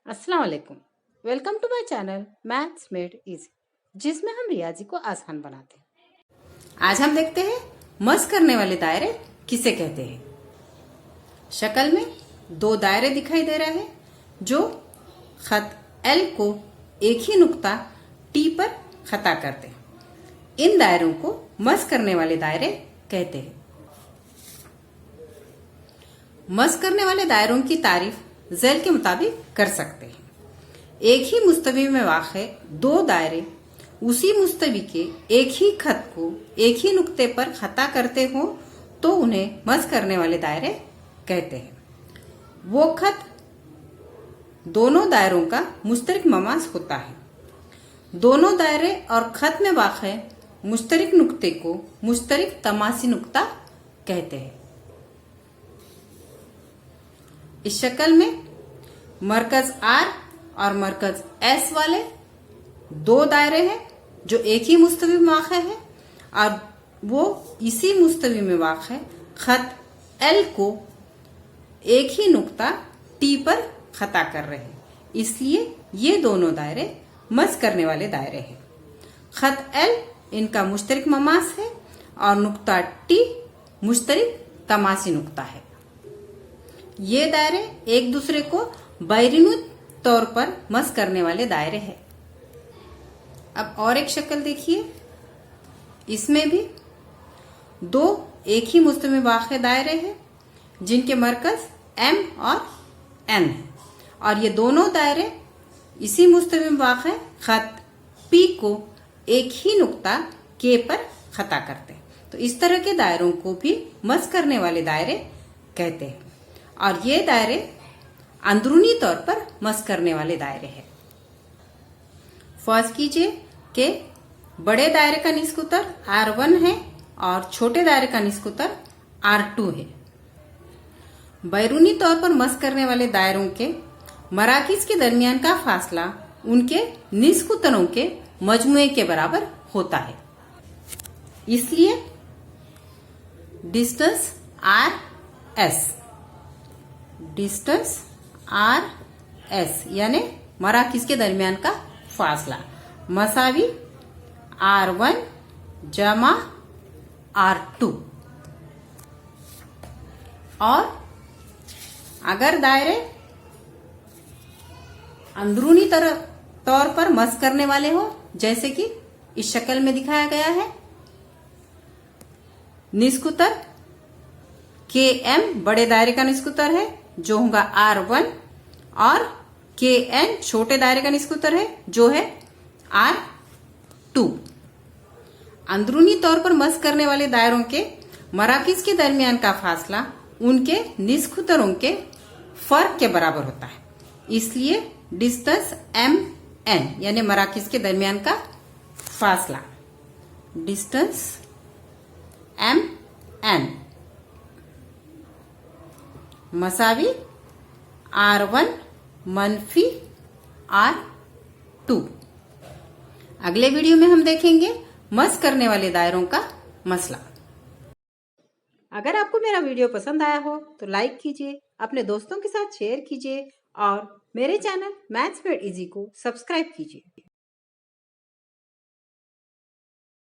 अस्सलाम वालेकुम। Welcome to my channel maths made easy, जिसमें हम रियाजी को आसान बनाते हैं। आज हम देखते हैं मस करने वाले दायरे किसे कहते हैं। शक्ल में दो दायरे दिखाई दे रहे हैं जो खत एल को एक ही नुक्ता टी पर खता करते हैं। इन दायरों को मस करने वाले दायरे कहते हैं। मस करने वाले दायरों की तारीफ झैल के मुताबिक कर सकते हैं। एक ही मुस्तवी में वाक़े दो दायरे उसी मुस्तवी के एक ही खत को एक ही नुक्ते पर खता करते हो तो उन्हें मस करने वाले दायरे कहते हैं। वो खत दोनों दायरों का मुश्तरक ममास होता है। दोनों दायरे और खत में वाक़े मुश्तरक नुक्ते को मुश्तरक तमासी नुक्ता कहते हैं। इस शक्ल में मरकज आर और मरकज एस वाले दो दायरे हैं जो एक ही मुस्तवी में वाक़े हैं और वो इसी मुस्तवी में वाक़े खत एल को एक ही नुक्ता टी पर खता कर रहे हैं, इसलिए ये दोनों दायरे मस करने वाले दायरे हैं। खत एल इनका मुश्तरक ममास है और नुक्ता टी मुश्तरक तमासी नुक्ता है। ये दायरे एक दूसरे को बैरूनी तौर पर मस करने वाले दायरे हैं। अब और एक शक्ल देखिए, इसमें भी दो एक ही मुस्तवी में वाक़े दायरे हैं जिनके मरकज एम और एन है और ये दोनों दायरे इसी मुस्तवी में वाक़े खत पी को एक ही नुक्ता के पर खता करते हैं। तो इस तरह के दायरों को भी मस करने वाले दायरे कहते हैं और ये दायरे अंदरूनी तौर पर मस करने वाले दायरे हैं। फर्ज कीजिए कि बड़े दायरे का निस्कुतर R1 है और छोटे दायरे का निस्कुतर R2 है। बैरूनी तौर पर मस करने वाले दायरों के मराकिज के दरमियान का फासला उनके निस्कुतरों के मजमुए के बराबर होता है, इसलिए डिस्टेंस आर एस यानी मराकिज के दरमियान का फासला मसावी R1 जमा R2। और अगर दायरे अंदरूनी तौर पर मस करने वाले हो, जैसे कि इस शक्ल में दिखाया गया है, निस्कुतर के एम बड़े दायरे का निस्कुतर है जो होगा R1 और के एन छोटे दायरे का निस्कुतर है जो है R2। अंदरूनी तौर पर मस करने वाले दायरों के मराकिज के दरमियान का फासला उनके निस्कुतरों के फर्क के बराबर होता है, इसलिए डिस्टेंस एम एन यानी मराकिज के दरमियान का फासला डिस्टेंस एम एन मसावी R1 मनफी R2। अगले वीडियो में हम देखेंगे मस करने वाले दायरों का मसला। अगर आपको मेरा वीडियो पसंद आया हो तो लाइक कीजिए, अपने दोस्तों के साथ शेयर कीजिए और मेरे चैनल मैथ्स मेड इजी को सब्सक्राइब कीजिए।